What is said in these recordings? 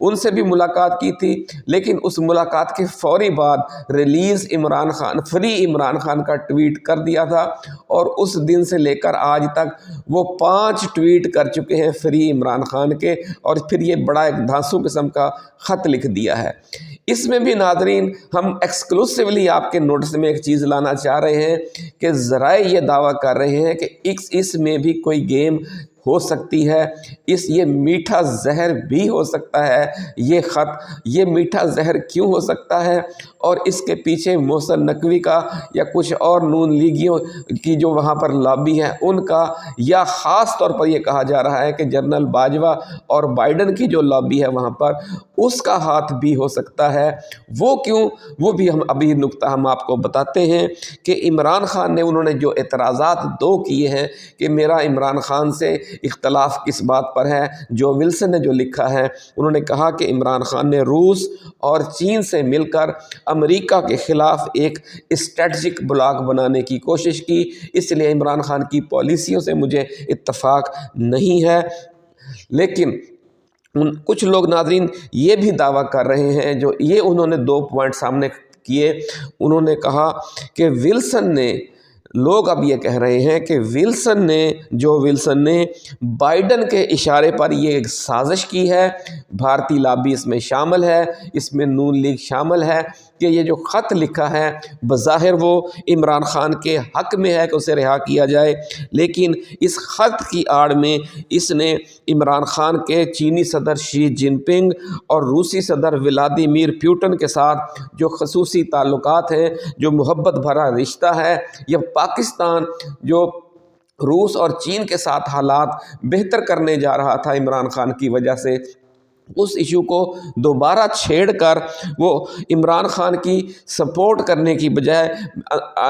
ان سے بھی ملاقات کی تھی، لیکن اس ملاقات کے فوری بعد ریلیز عمران خان، فری عمران خان کا ٹویٹ کر دیا تھا، اور اس دن سے لے کر آج تک وہ 5 ٹویٹ کر چکے ہیں فری عمران خان کے، اور پھر یہ بڑا ایک دھانسو قسم کا خط لکھ دیا ہے۔ اس میں بھی ناظرین ہم ایکسکلوسیولی آپ کے نوٹس میں ایک چیز لانا چاہ رہے ہیں کہ ذرائع یہ دعویٰ کر رہے ہیں کہ اس میں بھی کوئی گیم ہو سکتی ہے، یہ میٹھا زہر بھی ہو سکتا ہے۔ یہ خط، یہ میٹھا زہر کیوں ہو سکتا ہے، اور اس کے پیچھے محسن نقوی کا یا کچھ اور نون لیگیوں کی جو وہاں پر لابی ہے ان کا، یا خاص طور پر یہ کہا جا رہا ہے کہ جنرل باجوہ اور بائیڈن کی جو لابی ہے وہاں پر اس کا ہاتھ بھی ہو سکتا ہے۔ وہ کیوں، وہ بھی ہم ابھی نکتہ ہم آپ کو بتاتے ہیں کہ عمران خان نے، انہوں نے جو اعتراضات 2 کیے ہیں کہ میرا عمران خان سے اختلاف کس بات پر ہے، جو ولسن نے جو لکھا ہے، انہوں نے کہا کہ عمران خان نے روس اور چین سے مل کر امریکہ کے خلاف ایک اسٹریٹجک بلاک بنانے کی کوشش کی، اس لیے عمران خان کی پالیسیوں سے مجھے اتفاق نہیں ہے۔ لیکن کچھ لوگ ناظرین یہ بھی دعویٰ کر رہے ہیں، جو یہ انہوں نے 2 پوائنٹ سامنے کیے، انہوں نے کہا کہ ولسن نے، لوگ اب یہ کہہ رہے ہیں کہ ولسن نے بائیڈن کے اشارے پر یہ ایک سازش کی ہے، بھارتی لابی اس میں شامل ہے، اس میں نون لیگ شامل ہے، کہ یہ جو خط لکھا ہے بظاہر وہ عمران خان کے حق میں ہے کہ اسے رہا کیا جائے، لیکن اس خط کی آڑ میں اس نے عمران خان کے چینی صدر شی جن پنگ اور روسی صدر ولادیمیر پیوٹن کے ساتھ جو خصوصی تعلقات ہیں، جو محبت بھرا رشتہ ہے، یا پاکستان جو روس اور چین کے ساتھ حالات بہتر کرنے جا رہا تھا عمران خان کی وجہ سے، اس ایشو کو دوبارہ چھیڑ کر وہ عمران خان کی سپورٹ کرنے کی بجائے،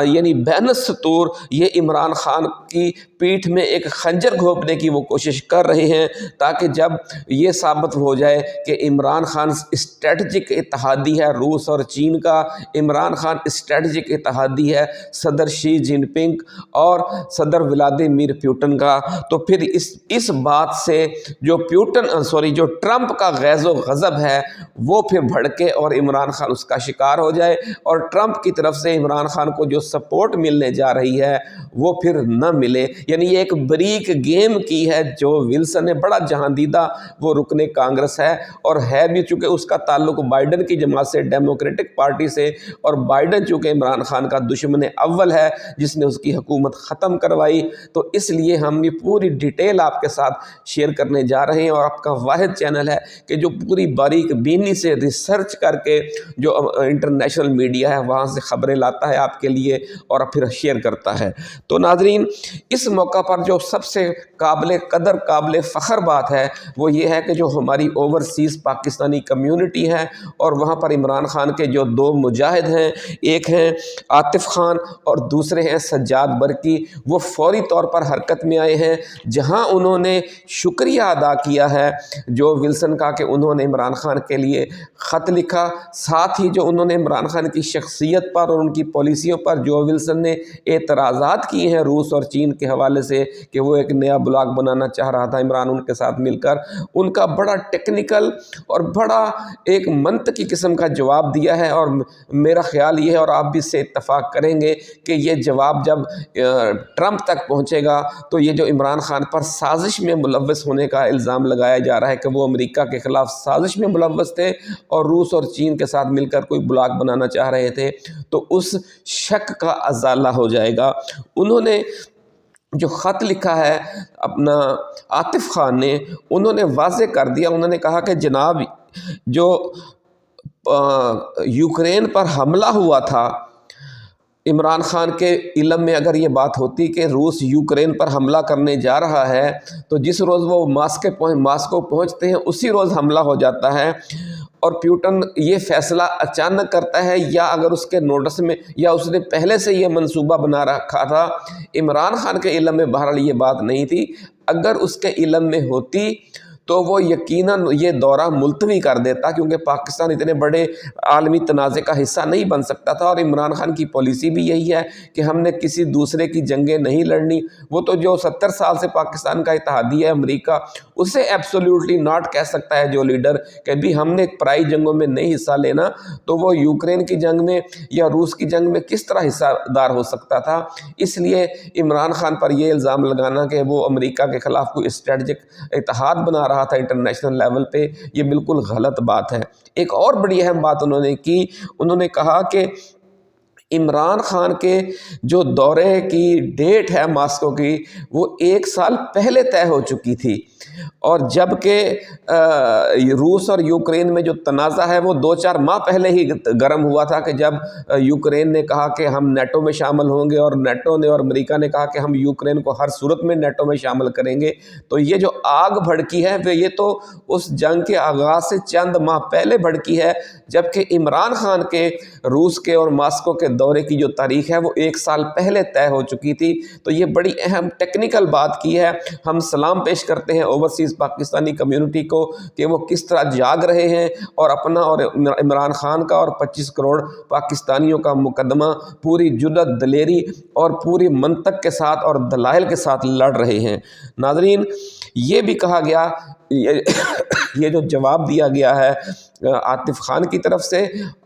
یعنی بین السطور یہ عمران خان کی پیٹھ میں ایک خنجر گھونپنے کی وہ کوشش کر رہے ہیں، تاکہ جب یہ ثابت ہو جائے کہ عمران خان اسٹریٹجک اتحادی ہے روس اور چین کا، عمران خان اسٹریٹجک اتحادی ہے صدر شی جن پنگ اور صدر ولادیمیر پیوٹن کا، تو پھر اس بات سے جو ٹرمپ کا غیظ و غضب ہے وہ پھر بھڑکے اور عمران خان اس کا شکار ہو جائے، اور ٹرمپ کی طرف سے عمران خان کو جو سپورٹ ملنے جا رہی ہے وہ پھر نہ ملے۔ یعنی یہ ایک بریک گیم کی ہے جو ولسن نے، بڑا جہاندیدہ وہ رکن کانگریس ہے، اور ہے بھی چونکہ اس کا تعلق بائیڈن کی جماعت سے، ڈیموکریٹک پارٹی سے، اور بائیڈن چونکہ عمران خان کا دشمن اول ہے جس نے اس کی حکومت ختم کروائی، تو اس لیے ہم یہ پوری ڈیٹیل آپ کے ساتھ شیئر کرنے جا رہے ہیں، اور آپ کا واحد چینل ہے کہ جو پوری باریک بینی سے ریسرچ کر کے جو انٹرنیشنل میڈیا ہے وہاں سے خبریں لاتا ہے آپ کے لیے اور پھر شیئر کرتا ہے۔ تو ناظرین، اس موقع پر جو سب سے قابل قدر، قابل فخر بات ہے وہ یہ ہے کہ جو ہماری اوورسیز پاکستانی کمیونٹی ہے، اور وہاں پر عمران خان کے جو 2 مجاہد ہیں، ایک ہیں عاطف خان اور دوسرے ہیں سجاد برقی، وہ فوری طور پر حرکت میں آئے ہیں، جہاں انہوں نے شکریہ ادا کیا ہے جو ولسن کا کہ انہوں نے عمران خان کے لیے خط لکھا، ساتھ ہی جو انہوں نے عمران خان کی شخصیت پر اور ان کی پالیسیوں پر جو ولسن نے اعتراضات کیے ہیں روس اور چین کے حوالے سے کہ وہ ایک نیا بلاک بنانا چاہ رہا تھا عمران ان کے ساتھ مل کر، ان کا بڑا ٹیکنیکل اور بڑا ایک منطقی قسم کا جواب دیا ہے، اور میرا خیال یہ ہے اور آپ بھی اس سے اتفاق کریں گے کہ یہ جواب جب ٹرمپ تک پہنچے گا تو یہ جو عمران خان پر سازش میں ملوث ہونے کا الزام لگایا جا رہا ہے کہ وہ امریکہ کے خلاف سازش میں ملوث تھے اور روس اور چین کے ساتھ مل کر کوئی بلاک بنانا چاہ رہے تھے، تو اس شک کا ازالہ ہو جائے گا۔ انہوں نے جو خط لکھا ہے اپنا عاطف خان نے، انہوں نے واضح کر دیا، انہوں نے کہا کہ جناب جو یوکرین پر حملہ ہوا تھا، عمران خان کے علم میں اگر یہ بات ہوتی کہ روس یوکرین پر حملہ کرنے جا رہا ہے تو جس روز وہ ماسکو پہنچتے ہیں اسی روز حملہ ہو جاتا ہے، اور پیوٹن یہ فیصلہ اچانک کرتا ہے، یا اگر اس کے نوٹس میں یا اس نے پہلے سے یہ منصوبہ بنا رکھا تھا۔ عمران خان کے علم میں بہرحال یہ بات نہیں تھی، اگر اس کے علم میں ہوتی تو وہ یقیناً یہ دورہ ملتوی کر دیتا، کیونکہ پاکستان اتنے بڑے عالمی تنازع کا حصہ نہیں بن سکتا تھا۔ اور عمران خان کی پالیسی بھی یہی ہے کہ ہم نے کسی دوسرے کی جنگیں نہیں لڑنی۔ وہ تو جو 70 سال سے پاکستان کا اتحادی ہے امریکہ، اسے ایبسولوٹلی ناٹ کہہ سکتا ہے جو لیڈر کہ بھی ہم نے پرائی جنگوں میں نہیں حصہ لینا، تو وہ یوکرین کی جنگ میں یا روس کی جنگ میں کس طرح حصہ دار ہو سکتا تھا؟ اس لیے عمران خان پر یہ الزام لگانا کہ وہ امریکہ کے خلاف کوئی اسٹریٹجک اتحاد بنا رہا تھا انٹرنیشنل لیول پہ، یہ بالکل غلط بات ہے۔ ایک اور بڑی اہم بات انہوں نے کی، انہوں نے کہا کہ عمران خان کے جو دورے کی ڈیٹ ہے ماسکو کی، وہ 1 سال پہلے طے ہو چکی تھی، اور جب کہ روس اور یوکرین میں جو تنازع ہے وہ 2-4 ماہ پہلے ہی گرم ہوا تھا، کہ جب یوکرین نے کہا کہ ہم نیٹو میں شامل ہوں گے، اور نیٹو نے اور امریکہ نے کہا کہ ہم یوکرین کو ہر صورت میں نیٹو میں شامل کریں گے۔ تو یہ جو آگ بھڑکی ہے یہ تو اس جنگ کے آغاز سے چند ماہ پہلے بھڑکی ہے، جبکہ عمران خان کے روس کے اور ماسکو کے دورے کی جو تاریخ ہے وہ 1 سال پہلے طے ہو چکی تھی۔ تو یہ بڑی اہم ٹیکنیکل بات کی ہے۔ ہم سلام پیش کرتے ہیں اوورسیز پاکستانی کمیونٹی کو کہ وہ کس طرح جاگ رہے ہیں اور اپنا اور عمران خان کا اور 25 کروڑ پاکستانیوں کا مقدمہ پوری جرأت، دلیری اور پوری منطق کے ساتھ اور دلائل کے ساتھ لڑ رہے ہیں۔ ناظرین، یہ بھی کہا گیا، یہ جو جواب دیا گیا ہے عاطف خان کی طرف سے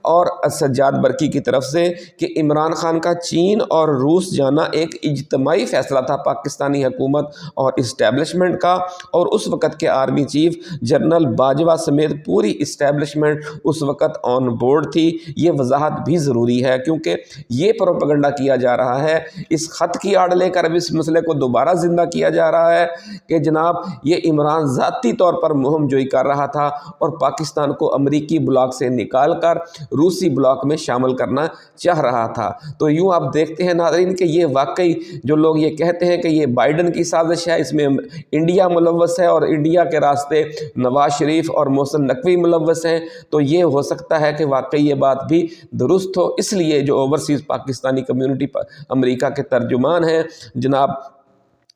اور سجاد برقی کی طرف سے، کہ عمران خان کا چین اور روس جانا ایک اجتماعی فیصلہ تھا پاکستانی حکومت اور اسٹیبلشمنٹ کا، اور اس وقت کے آرمی چیف جنرل باجوہ سمیت پوری اسٹیبلشمنٹ اس وقت آن بورڈ تھی۔ یہ وضاحت بھی ضروری ہے، کیونکہ یہ پروپیگنڈا کیا جا رہا ہے، اس خط کی آڑ لے کر اب اس مسئلے کو دوبارہ زندہ کیا جا رہا ہے کہ جناب یہ عمران ذاتی طور پر مہم جوئی کر رہا تھا اور پاکستان کو امریکی بلاک سے نکال کر روسی بلاک میں شامل کرنا چاہ رہا تھا۔ تو یوں آپ دیکھتے ہیں ناظرین کہ یہ واقعی جو لوگ یہ کہتے ہیں کہ یہ بائیڈن کی سازش ہے، اس میں انڈیا ملوث ہے اور انڈیا کے راستے نواز شریف اور محسن نقوی ملوث ہیں، تو یہ ہو سکتا ہے کہ واقعی یہ بات بھی درست ہو۔ اس لیے جو اوورسیز پاکستانی کمیونٹی امریکہ کے ترجمان ہیں جناب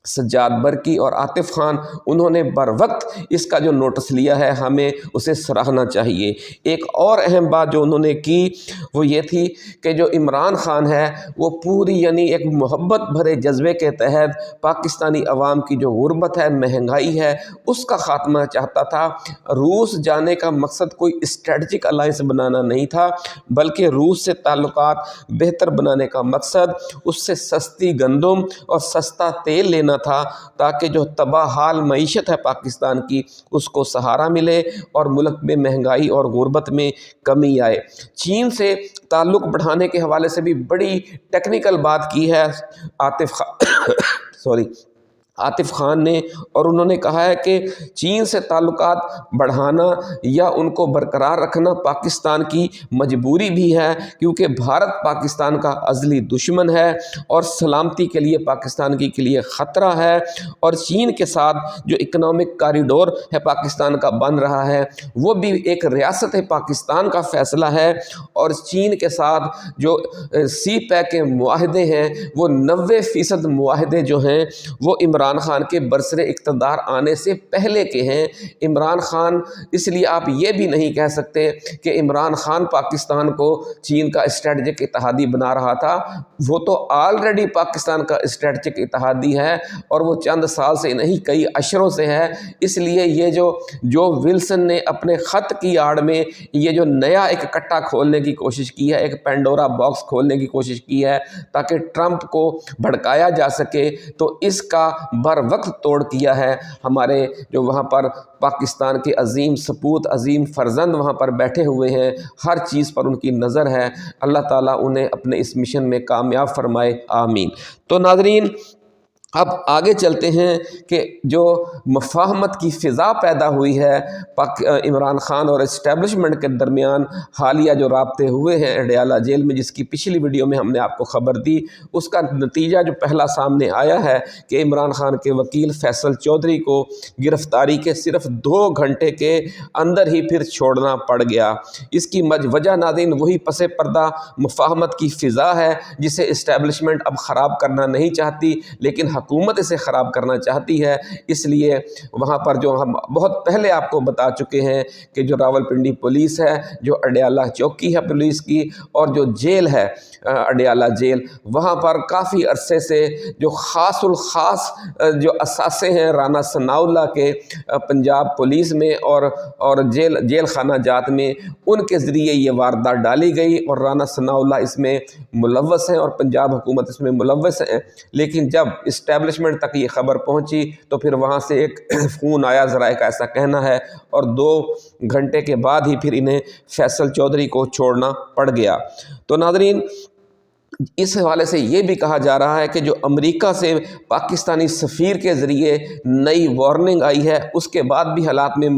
سجاد برقی اور عاطف خان، انہوں نے بر وقت اس کا جو نوٹس لیا ہے ہمیں اسے سراہنا چاہیے۔ ایک اور اہم بات جو انہوں نے کی وہ یہ تھی کہ جو عمران خان ہے وہ پوری یعنی ایک محبت بھرے جذبے کے تحت پاکستانی عوام کی جو غربت ہے، مہنگائی ہے، اس کا خاتمہ چاہتا تھا۔ روس جانے کا مقصد کوئی اسٹریٹجک الائنس بنانا نہیں تھا، بلکہ روس سے تعلقات بہتر بنانے کا مقصد اس سے سستی گندم اور سستا تیل لینا تھا، تاکہ جو تباہ حال معیشت ہے پاکستان کی اس کو سہارا ملے اور ملک میں مہنگائی اور غربت میں کمی آئے۔ چین سے تعلق بڑھانے کے حوالے سے بھی بڑی ٹیکنیکل بات کی ہے عاطف خان نے، اور انہوں نے کہا ہے کہ چین سے تعلقات بڑھانا یا ان کو برقرار رکھنا پاکستان کی مجبوری بھی ہے، کیونکہ بھارت پاکستان کا ازلی دشمن ہے اور سلامتی کے لیے پاکستان کے لیے خطرہ ہے، اور چین کے ساتھ جو اکنامک کاریڈور ہے پاکستان کا بن رہا ہے وہ بھی ایک ریاست پاکستان کا فیصلہ ہے، اور چین کے ساتھ جو سی پیک کے معاہدے ہیں وہ 90% معاہدے جو ہیں وہ عمران خان کے برسر اقتدار آنے سے پہلے کے ہیں۔ عمران خان، اس لیے آپ یہ بھی نہیں کہہ سکتے کہ عمران خان پاکستان کو چین کا اسٹریٹجک اتحادی بنا رہا تھا، وہ تو آلریڈی پاکستان کا اسٹریٹجک اتحادی ہے، اور وہ چند سال سے نہیں کئی عشروں سے ہے۔ اس لیے یہ جو ولسن نے اپنے خط کی آڑ میں یہ جو نیا ایک کٹا کھولنے کی کوشش کی ہے، ایک پینڈورا باکس کھولنے کی کوشش کی ہے تاکہ ٹرمپ کو بھڑکایا جا سکے، تو اس کا بر وقت توڑ کیا ہے۔ ہمارے جو وہاں پر پاکستان کے عظیم سپوت، عظیم فرزند وہاں پر بیٹھے ہوئے ہیں، ہر چیز پر ان کی نظر ہے۔ اللہ تعالیٰ انہیں اپنے اس مشن میں کامیاب فرمائے، آمین۔ تو ناظرین، اب آگے چلتے ہیں کہ جو مفاہمت کی فضا پیدا ہوئی ہے عمران خان اور اسٹیبلشمنٹ کے درمیان، حالیہ جو رابطے ہوئے ہیں اڈیالہ جیل میں، جس کی پچھلی ویڈیو میں ہم نے آپ کو خبر دی، اس کا نتیجہ جو پہلا سامنے آیا ہے کہ عمران خان کے وکیل فیصل چودھری کو گرفتاری کے صرف 2 گھنٹے کے اندر ہی پھر چھوڑنا پڑ گیا۔ اس کی وجہ ناظرین وہی پس پردہ مفاہمت کی فضا ہے جسے اسٹیبلشمنٹ اب خراب کرنا نہیں چاہتی، لیکن حکومت اسے خراب کرنا چاہتی ہے، اس لیے وہاں پر جو ہم بہت پہلے آپ کو بتا چکے ہیں کہ جو راولپنڈی پولیس ہے، جو اڈیالہ چوکی ہے پولیس کی، اور جو جیل ہے اڈیالہ جیل، وہاں پر کافی عرصے سے جو خاص الخاص جو اثاثے ہیں رانا ثناء اللہ کے پنجاب پولیس میں اور جیل خانہ جات میں، ان کے ذریعے یہ واردات ڈالی گئی اور رانا ثناء اللہ اس میں ملوث ہیں اور پنجاب حکومت اس میں ملوث ہے۔ لیکن جب اسٹیبلشمنٹ تک یہ خبر پہنچی تو پھر وہاں سے ایک فون آیا، ذرائع کا ایسا کہنا ہے، اور 2 گھنٹے کے بعد ہی پھر انہیں فیصل چودھری کو چھوڑنا پڑ گیا۔ تو ناظرین، اس حوالے سے یہ بھی کہا جا رہا ہے کہ جو امریکہ سے پاکستانی سفیر کے ذریعے نئی وارننگ آئی ہے، اس کے بعد بھی حالات میں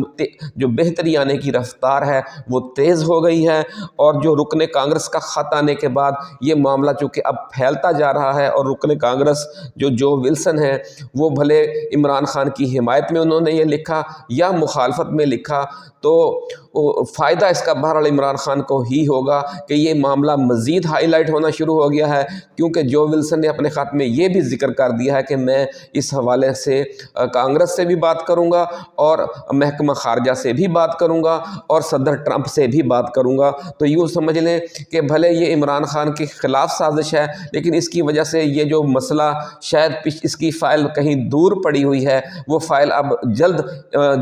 جو بہتری آنے کی رفتار ہے وہ تیز ہو گئی ہے، اور جو رکن کانگریس کا خط آنے کے بعد یہ معاملہ چونکہ اب پھیلتا جا رہا ہے، اور رکن کانگریس جو ولسن ہے وہ بھلے عمران خان کی حمایت میں انہوں نے یہ لکھا یا مخالفت میں لکھا، تو فائدہ اس کا بہرحال عمران خان کو ہی ہوگا کہ یہ معاملہ مزید ہائی لائٹ ہونا شروع ہو گیا ہے، کیونکہ جو ولسن نے اپنے خط میں یہ بھی ذکر کر دیا ہے کہ میں اس حوالے سے کانگریس سے بھی بات کروں گا، اور محکمہ خارجہ سے بھی بات کروں گا، اور صدر ٹرمپ سے بھی بات کروں گا۔ تو یوں سمجھ لیں کہ بھلے یہ عمران خان کے خلاف سازش ہے، لیکن اس کی وجہ سے یہ جو مسئلہ شاید اس کی فائل کہیں دور پڑی ہوئی ہے، وہ فائل اب جلد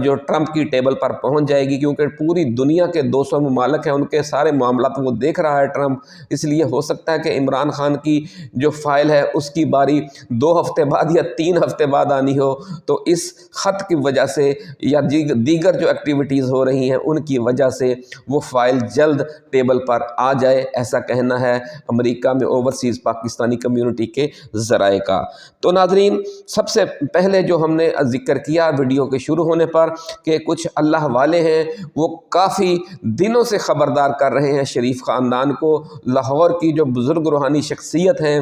جو ٹرمپ کی ٹیبل پر پہنچ جائے گی، کیونکہ پوری دنیا کے 200 ممالک ہیں، ان کے سارے معاملات وہ دیکھ رہا ہے ٹرمپ۔ اس لیے ہو سکتا ہے کہ عمران خان کی جو فائل ہے اس کی باری 2 ہفتے بعد یا 3 ہفتے بعد آنی ہو، تو اس خط کی وجہ سے یا دیگر جو ایکٹیویٹیز ہو رہی ہیں ان کی وجہ سے وہ فائل جلد ٹیبل پر آ جائے، ایسا کہنا ہے امریکہ میں اوورسیز پاکستانی کمیونٹی کے ذرائع کا۔ تو ناظرین، سب سے پہلے جو ہم نے ذکر کیا ویڈیو کے شروع ہونے پر کہ کچھ اللہ والے ہیں وہ کافی دنوں سے خبردار کر رہے ہیں شریف خاندان کو، لاہور کی جو بزرگ روحانی شخصیت ہیں،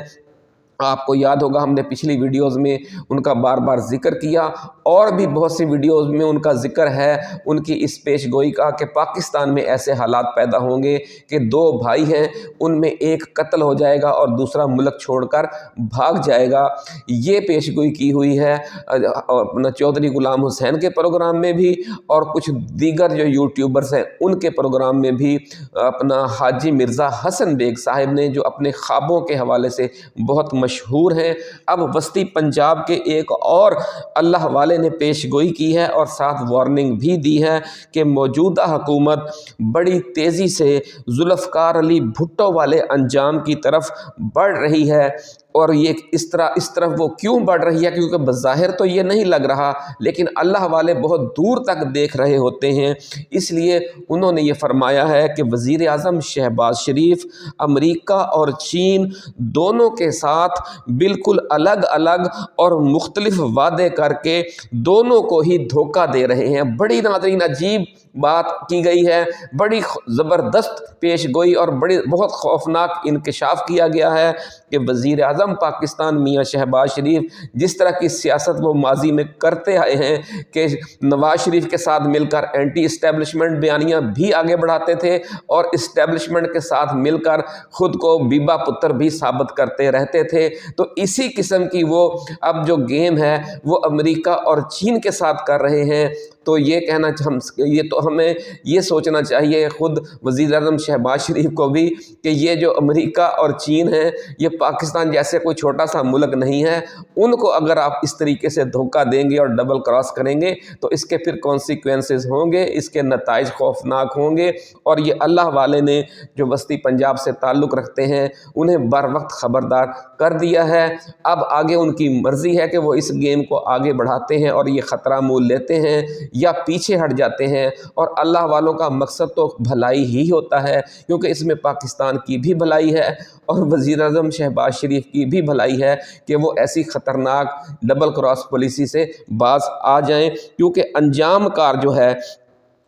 آپ کو یاد ہوگا ہم نے پچھلی ویڈیوز میں ان کا بار بار ذکر کیا، اور بھی بہت سی ویڈیوز میں ان کا ذکر ہے، ان کی اس پیش گوئی کا کہ پاکستان میں ایسے حالات پیدا ہوں گے کہ 2 بھائی ہیں، ان میں ایک قتل ہو جائے گا اور دوسرا ملک چھوڑ کر بھاگ جائے گا۔ یہ پیش گوئی کی ہوئی ہے اپنا چودھری غلام حسین کے پروگرام میں بھی، اور کچھ دیگر جو یوٹیوبرز ہیں ان کے پروگرام میں بھی۔ اپنا حاجی مرزا حسن بیگ صاحب نے جو اپنے خوابوں کے حوالے سے بہت مشہور ہیں، اب وسطی پنجاب کے ایک اور اللہ والے نے پیش گوئی کی ہے اور ساتھ وارننگ بھی دی ہے کہ موجودہ حکومت بڑی تیزی سے ذوالفقار علی بھٹو والے انجام کی طرف بڑھ رہی ہے، اور یہ اس طرف وہ کیوں بڑھ رہی ہے؟ کیونکہ بظاہر تو یہ نہیں لگ رہا، لیکن اللہ والے بہت دور تک دیکھ رہے ہوتے ہیں۔ اس لیے انہوں نے یہ فرمایا ہے کہ وزیر اعظم شہباز شریف امریکہ اور چین دونوں کے ساتھ بالکل الگ الگ اور مختلف وعدے کر کے دونوں کو ہی دھوکہ دے رہے ہیں۔ بڑی ناظرین عجیب بات کی گئی ہے، بڑی زبردست پیش گوئی اور بہت خوفناک انکشاف کیا گیا ہے کہ وزیر اعظم پاکستان میاں شہباز شریف جس طرح کی سیاست وہ ماضی میں کرتے آئے ہیں کہ نواز شریف کے ساتھ مل کر اینٹی اسٹیبلشمنٹ بیانیاں بھی آگے بڑھاتے تھے، اور اسٹیبلشمنٹ کے ساتھ مل کر خود کو بیبا پتر بھی ثابت کرتے رہتے تھے، تو اسی قسم کی وہ اب جو گیم ہے وہ امریکہ اور چین کے ساتھ کر رہے ہیں۔ تو یہ کہنا ہمیں یہ سوچنا چاہیے خود وزیر اعظم شہباز شریف کو بھی کہ یہ جو امریکہ اور چین ہیں یہ پاکستان جیسے کوئی چھوٹا سا ملک نہیں ہے، ان کو اگر آپ اس طریقے سے دھوکہ دیں گے اور ڈبل کراس کریں گے تو اس کے پھر کانسیکوینسز ہوں گے، اس کے نتائج خوفناک ہوں گے، اور یہ اللہ والے نے جو وسطی پنجاب سے تعلق رکھتے ہیں انہیں بر وقت خبردار کر دیا ہے۔ اب آگے ان کی مرضی ہے کہ وہ اس گیم کو آگے بڑھاتے ہیں اور یہ خطرہ مول لیتے ہیں یا پیچھے ہٹ جاتے ہیں، اور اللہ والوں کا مقصد تو بھلائی ہی ہوتا ہے، کیونکہ اس میں پاکستان کی بھی بھلائی ہے اور وزیر اعظم شہباز شریف کی بھی بھلائی ہے کہ وہ ایسی خطرناک ڈبل کراس پالیسی سے باز آ جائیں، کیونکہ انجام کار جو ہے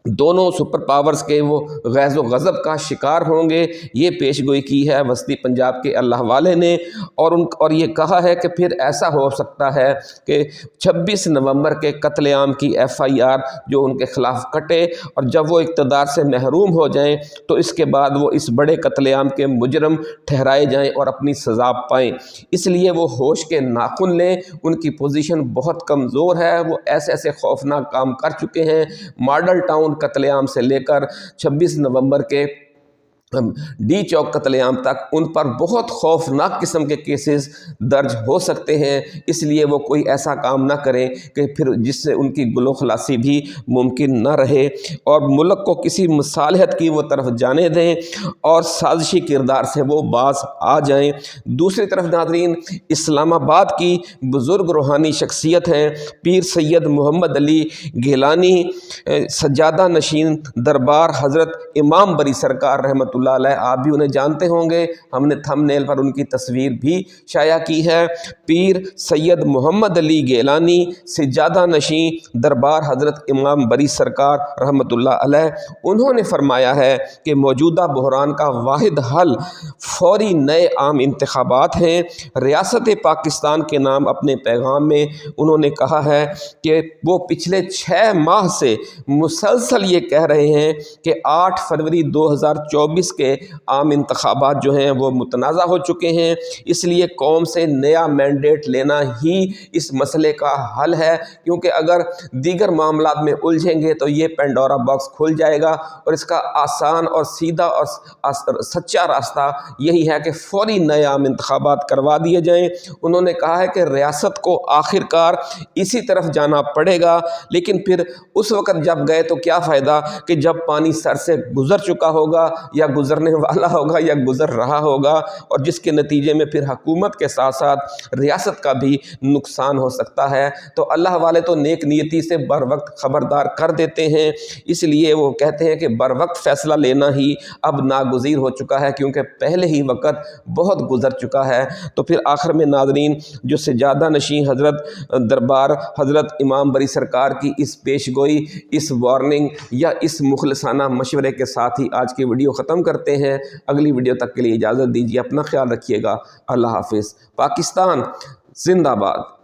دونوں سپر پاورز کے وہ غیظ و غضب کا شکار ہوں گے، یہ پیش گوئی کی ہے وسطی پنجاب کے اللہ والے نے، اور یہ کہا ہے کہ پھر ایسا ہو سکتا ہے کہ 26 نومبر کے قتل عام کی FIR جو ان کے خلاف کٹے، اور جب وہ اقتدار سے محروم ہو جائیں تو اس کے بعد وہ اس بڑے قتل عام کے مجرم ٹھہرائے جائیں اور اپنی سزا پائیں۔ اس لیے وہ ہوش کے ناخن لیں، ان کی پوزیشن بہت کمزور ہے، وہ ایسے ایسے خوفناک کام کر چکے ہیں، ماڈل ٹاؤن قتل عام سے لے کر 26 نومبر کے ڈی چوک قتل عام تک ان پر بہت خوفناک قسم کے کیسز درج ہو سکتے ہیں۔ اس لیے وہ کوئی ایسا کام نہ کریں کہ پھر جس سے ان کی گلو خلاصی بھی ممکن نہ رہے، اور ملک کو کسی مصالحت کی وہ طرف جانے دیں اور سازشی کردار سے وہ باز آ جائیں۔ دوسری طرف ناظرین، اسلام آباد کی بزرگ روحانی شخصیت ہیں پیر سید محمد علی گیلانی، سجادہ نشین دربار حضرت امام بری سرکار رحمۃ اللہ علیہ، آپ بھی انہیں جانتے ہوں گے، ہم نے تھم نیل پر ان کی تصویر بھی شائع کی ہے۔ پیر سید محمد علی گیلانی، سجادہ نشین دربار حضرت امام بری سرکار رحمۃ اللہ علیہ، انہوں نے فرمایا ہے کہ موجودہ بحران کا واحد حل فوری نئے عام انتخابات ہیں۔ ریاست پاکستان کے نام اپنے پیغام میں انہوں نے کہا ہے کہ وہ پچھلے 6 ماہ سے مسلسل یہ کہہ رہے ہیں کہ 8 فروری 2024 کے عام انتخابات جو ہیں وہ متنازع ہو چکے ہیں، اس لیے قوم سے نیا مینڈیٹ لینا ہی اس مسئلے کا حل ہے، کیونکہ اگر دیگر معاملات میں الجھیں گے تو یہ پینڈورا باکس کھل جائے گا، اور اس کا آسان اور سیدھا اور سچا راستہ یہی ہے کہ فوری نئے عام انتخابات کروا دیے جائیں۔ انہوں نے کہا ہے کہ ریاست کو آخر کار اسی طرف جانا پڑے گا، لیکن پھر اس وقت جب گئے تو کیا فائدہ کہ جب پانی سر سے گزر چکا ہوگا یا گزرنے والا ہوگا یا گزر رہا ہوگا، اور جس کے نتیجے میں پھر حکومت کے ساتھ ساتھ ریاست کا بھی نقصان ہو سکتا ہے۔ تو اللہ والے تو نیک نیتی سے بر وقت خبردار کر دیتے ہیں، اس لیے وہ کہتے ہیں کہ بر وقت فیصلہ لینا ہی اب ناگزیر ہو چکا ہے، کیونکہ پہلے ہی وقت بہت گزر چکا ہے۔ تو پھر آخر میں ناظرین، جو سجادہ نشین حضرت دربار حضرت امام بری سرکار کی اس پیش گوئی، اس وارننگ یا اس مخلصانہ مشورے کے ساتھ ہی آج کی ویڈیو ختم کرتے ہیں۔ اگلی ویڈیو تک کے لیے اجازت دیجیے، اپنا خیال رکھیے گا، اللہ حافظ۔ پاکستان زندہ باد۔